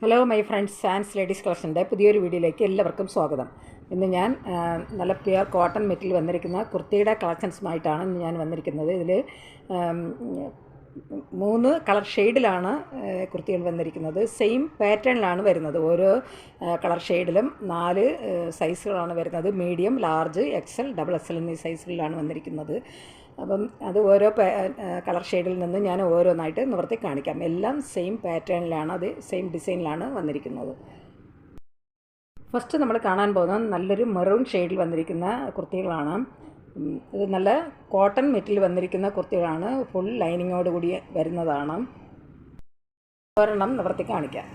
Hello my friends, Sans ladies കളക്ഷൻ്റെ പുതിയൊരു വീഡിയോയിലേക്ക് എല്ലാവർക്കും സ്വാഗതം. ഇന്ന് ഞാൻ നല്ല പ്യുവർ കോട്ടൺ മെറ്റീരിയൽ വന്നിരിക്കുന്ന കുർത്തിയുടെ കളക്ഷൻസുമായിട്ടാണ് ഇന്ന് ഞാൻ വന്നിരിക്കുന്നത്. ഇതിൽ 3 കളർ ഷെയ്ഡിലാണ് കുർത്തികൾ വന്നിരിക്കുന്നത്. സെയിം പാറ്റേണിലാണ് വരുന്നത്. ഓരോ കളർ ഷെയ്ഡിലും 4 സൈസുകളാണ് വരുന്നത്. Medium, large, XL, double XL എന്നീ സൈസുകളിലാണ് വന്നിരിക്കുന്നത്. അപ്പം അത് ഓരോ കളർ ഷെയ്ഡിൽ നിന്ന് ഞാൻ ഓരോന്നായിട്ട് നിവർത്തി കാണിക്കാം. എല്ലാം സെയിം പാറ്റേണിലാണ്, അത് സെയിം ഡിസൈനിലാണ് വന്നിരിക്കുന്നത്. ഫസ്റ്റ് നമ്മൾ കാണാൻ പോകുന്നത് നല്ലൊരു മെറൂൺ ഷെയ്ഡിൽ വന്നിരിക്കുന്ന കുർത്തികളാണ്. ഇത് നല്ല കോട്ടൺ മെറ്റീരിയൽ വന്നിരിക്കുന്ന കുർത്തികളാണ്. ഫുൾ ലൈനിങ്ങോട് കൂടി വരുന്നതാണ്. ഒരെണ്ണം നിവർത്തി കാണിക്കാം.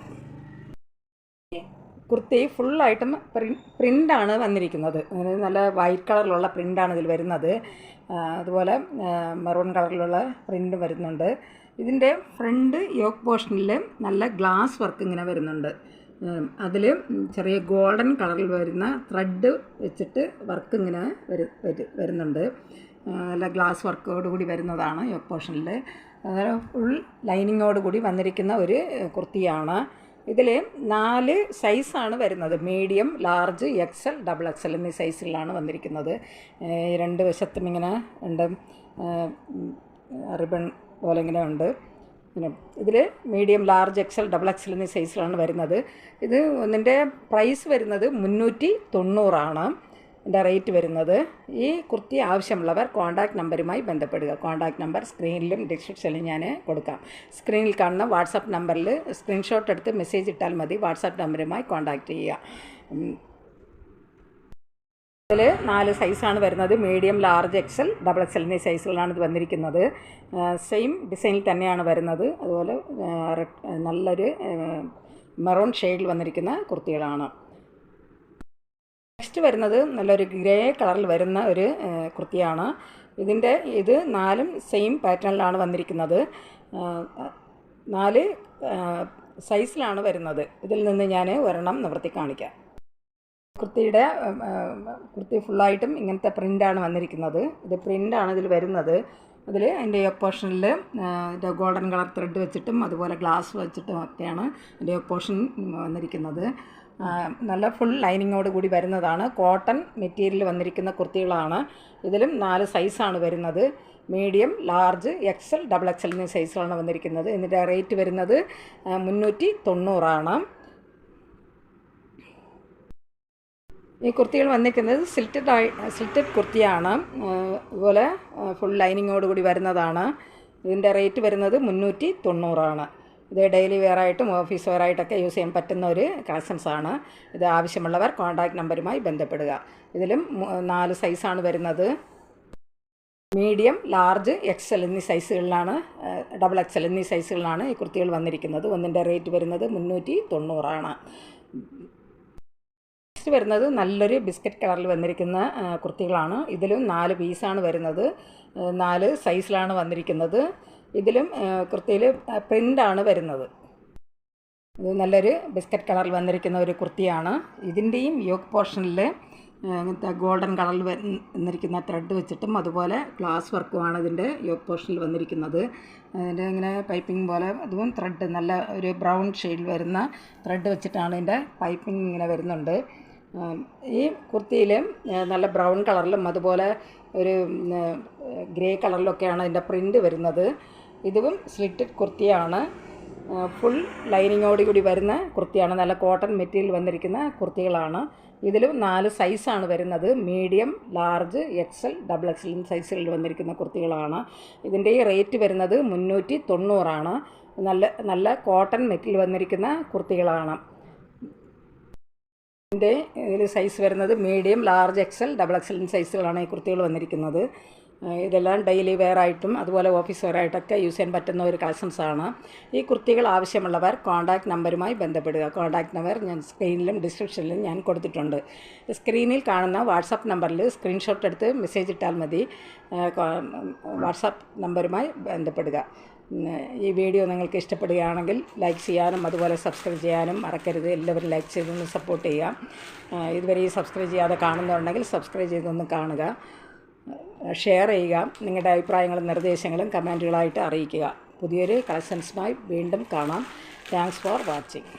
കുർത്തി ഫുള്ളായിട്ടും പ്രിൻ്റാണ് വന്നിരിക്കുന്നത്. നല്ല വൈറ്റ് കളറിലുള്ള പ്രിൻ്റാണ് ഇതിൽ വരുന്നത്. അതുപോലെ മെറൂൺ കളറിലുള്ള പ്രിൻ്റ് വരുന്നുണ്ട്. ഇതിൻ്റെ ഫ്രണ്ട് യോക്ക് പോർഷനിൽ നല്ല ഗ്ലാസ് വർക്ക് ഇങ്ങനെ വരുന്നുണ്ട്. അതിൽ ചെറിയ ഗോൾഡൻ കളറിൽ വരുന്ന ത്രെഡ് വെച്ചിട്ട് വർക്ക് ഇങ്ങനെ വരുന്നുണ്ട്. നല്ല ഗ്ലാസ് വർക്കോട് കൂടി വരുന്നതാണ് യോക്ക് പോർഷനിൽ. ഫുൾ ലൈനിങ്ങോട് കൂടി വന്നിരിക്കുന്ന ഒരു കുർത്തിയാണ്. ഇതിൽ 4 സൈസാണ് വരുന്നത്. Medium, large, XL, double XL എന്നീ സൈസിലാണ് വന്നിരിക്കുന്നത്. 2 വശത്തും ഇങ്ങനെ ഉണ്ട്, റിബൺ പോലെ ഇങ്ങനെ ഉണ്ട്. പിന്നെ ഇതിൽ medium, large, XL, double XL എന്നീ സൈസിലാണ് വരുന്നത്. ഇത് ഒന്നിൻ്റെ പ്രൈസ് വരുന്നത് 390 ഇതിൻ്റെ റേറ്റ് വരുന്നത്. ഈ കുർത്തി ആവശ്യമുള്ളവർ കോൺടാക്റ്റ് നമ്പറുമായി ബന്ധപ്പെടുക. കോൺടാക്റ്റ് നമ്പർ സ്ക്രീനിലും ഡിസ്ക്രിപ്ഷനിലും ഞാൻ കൊടുക്കാം. സ്ക്രീനിൽ കാണുന്ന വാട്സാപ്പ് നമ്പറിൽ സ്ക്രീൻഷോട്ട് എടുത്ത് മെസ്സേജ് ഇട്ടാൽ മതി. വാട്സാപ്പ് നമ്പറുമായി കോൺടാക്റ്റ് ചെയ്യുക. ഇതിൽ 4 സൈസാണ് വരുന്നത്. Medium, large, XL, double XL എന്നീ സൈസുകളാണ് ഇത് വന്നിരിക്കുന്നത്. സെയിം ഡിസൈനിൽ തന്നെയാണ് വരുന്നത്. അതുപോലെ നല്ലൊരു മെറൂൺ ഷെയ്ഡിൽ വന്നിരിക്കുന്ന കുർത്തികളാണ്. നെക്സ്റ്റ് വരുന്നത് നല്ലൊരു ഗ്രേ കളറിൽ വരുന്ന ഒരു കുർത്തിയാണ്. ഇത് 4 സെയിം പാറ്റേണിലാണ് വന്നിരിക്കുന്നത്. 4 സൈസിലാണ് വരുന്നത്. ഇതിൽ നിന്ന് ഞാൻ ഒരെണ്ണം നിവർത്തി കാണിക്കാം. കുർത്തി ഫുള്ളായിട്ടും ഇങ്ങനത്തെ പ്രിൻ്റാണ് വന്നിരിക്കുന്നത്. ഇത് പ്രിൻ്റാണ് ഇതിൽ വരുന്നത്. അതിൽ അതിൻ്റെ യോക്ക് പോർഷനിൽ ഗോൾഡൻ കളർ ത്രെഡ് വെച്ചിട്ടും അതുപോലെ ഗ്ലാസ് വെച്ചിട്ടും ഒക്കെയാണ് അതിൻ്റെ യോക്ക് പോർഷൻ വന്നിരിക്കുന്നത്. നല്ല ഫുൾ ലൈനിങ്ങോട് കൂടി വരുന്നതാണ്. കോട്ടൺ മെറ്റീരിയൽ വന്നിരിക്കുന്ന കുർത്തികളാണ്. ഇതിലും 4 സൈസാണ് വരുന്നത്. Medium, large, XL, double XL എന്നീ സൈസുകളാണ് വന്നിരിക്കുന്നത്. ഇതിൻ്റെ റേറ്റ് വരുന്നത് 390. ഈ കുർത്തികൾ വന്നിരിക്കുന്നത് സിൽറ്റഡ് കുർത്തിയാണ്. അതുപോലെ ഫുൾ ലൈനിങ്ങോട് കൂടി വരുന്നതാണ്. ഇതിൻ്റെ റേറ്റ് വരുന്നത് 390. ഇത് ഡെയിലി വെയറായിട്ടും ഓഫീസ് വെയറായിട്ടൊക്കെ യൂസ് ചെയ്യാൻ പറ്റുന്ന ഒരു കളക്ഷൻസാണ്. ഇത് ആവശ്യമുള്ളവർ കോൺടാക്റ്റ് നമ്പറുമായി ബന്ധപ്പെടുക. ഇതിലും 4 സൈസാണ് വരുന്നത്. മീഡിയം, ലാർജ്, എക്സൽ എന്നീ സൈസുകളിലാണ്, ഡബിൾ എക്സൽ എന്നീ സൈസുകളിലാണ് ഈ കുർത്തികൾ വന്നിരിക്കുന്നത്. ഒന്നിൻ്റെ റേറ്റ് വരുന്നത് 390. നെക്സ്റ്റ് വരുന്നത് നല്ലൊരു ബിസ്ക്കറ്റ് കളറിൽ വന്നിരിക്കുന്ന കുർത്തികളാണ്. ഇതിലും 4 പീസാണ് വരുന്നത്. 4 സൈസിലാണ് വന്നിരിക്കുന്നത്. ഇതിലും കുർത്തിയിൽ പ്രിൻ്റാണ് വരുന്നത്. ഇത് നല്ലൊരു ബിസ്ക്കറ്റ് കളറിൽ വന്നിരിക്കുന്ന ഒരു കുർത്തിയാണ്. ഇതിൻ്റെയും യോക്ക് പോർഷനിൽ ഇങ്ങനത്തെ ഗോൾഡൻ കളറിൽ വന്നിരിക്കുന്ന ത്രെഡ് വെച്ചിട്ടും അതുപോലെ ഗ്ലാസ് വർക്കുമാണ് ഇതിൻ്റെ യോക്ക് പോർഷനിൽ വന്നിരിക്കുന്നത്. അതിൻ്റെ ഇങ്ങനെ പൈപ്പിംഗ് പോലെ അതും ത്രെഡ് നല്ല ഒരു ബ്രൗൺ ഷെയ്ഡിൽ വരുന്ന ത്രെഡ് വെച്ചിട്ടാണ് ഇതിൻ്റെ പൈപ്പിംഗ് ഇങ്ങനെ വരുന്നുണ്ട്. ഈ കുർത്തിയിൽ നല്ല ബ്രൗൺ കളറിലും അതുപോലെ ഒരു ഗ്രേ കളറിലൊക്കെയാണ് ഇതിൻ്റെ പ്രിൻ്റ് വരുന്നത്. ഇതും സ്ലിറ്റഡ് കുർത്തിയാണ്. ഫുൾ ലൈനിങ്ങോട് കൂടി വരുന്ന കുർത്തിയാണ്. നല്ല കോട്ടൺ മെറ്റീരിയൽ വന്നിരിക്കുന്ന കുർത്തികളാണ്. ഇതിലും 4 സൈസാണ് വരുന്നത്. Medium, large, XL, double XL സൈസുകളിൽ വന്നിരിക്കുന്ന കുർത്തികളാണ്. ഇതിൻ്റെ ഈ റേറ്റ് വരുന്നത് 390. നല്ല കോട്ടൺ മെറ്റീരിയൽ വന്നിരിക്കുന്ന കുർത്തികളാണ്. ഇതിൽ സൈസ് വരുന്നത് medium, large, XL, double XL സൈസുകളാണ് ഈ കുർത്തികൾ വന്നിരിക്കുന്നത്. ഇതെല്ലാം ഡെയിലി വെയറായിട്ടും അതുപോലെ ഓഫീസ് വെയറായിട്ടൊക്കെ യൂസ് ചെയ്യാൻ പറ്റുന്ന ഒരു കളക്ഷൻസാണ്. ഈ കുർത്തികൾ ആവശ്യമുള്ളവർ കോൺടാക്റ്റ് നമ്പറുമായി ബന്ധപ്പെടുക. കോൺടാക്റ്റ് നമ്പർ ഞാൻ സ്ക്രീനിലും ഡിസ്ക്രിപ്ഷനിലും ഞാൻ കൊടുത്തിട്ടുണ്ട്. സ്ക്രീനിൽ കാണുന്ന വാട്സാപ്പ് നമ്പറിൽ സ്ക്രീൻഷോട്ട് എടുത്ത് മെസ്സേജ് ഇട്ടാൽ മതി. വാട്സാപ്പ് നമ്പറുമായി ബന്ധപ്പെടുക. ഈ വീഡിയോ നിങ്ങൾക്ക് ഇഷ്ടപ്പെടുകയാണെങ്കിൽ ലൈക്ക് ചെയ്യാനും അതുപോലെ സബ്സ്ക്രൈബ് ചെയ്യാനും മറക്കരുത്. എല്ലാവരും ലൈക്ക് ചെയ്തൊന്ന് സപ്പോർട്ട് ചെയ്യുക. ഇതുവരെ ഈ സബ്സ്ക്രൈബ് ചെയ്യാതെ കാണുന്നുണ്ടെങ്കിൽ സബ്സ്ക്രൈബ് ചെയ്തൊന്ന് കാണുക. ഷെയർ ചെയ്യുക. നിങ്ങളുടെ അഭിപ്രായങ്ങളും നിർദ്ദേശങ്ങളും കമൻറ്റുകളായിട്ട് അറിയിക്കുക. പുതിയൊരു കളക്ഷൻസുമായി വീണ്ടും കാണാം. Thanks for watching.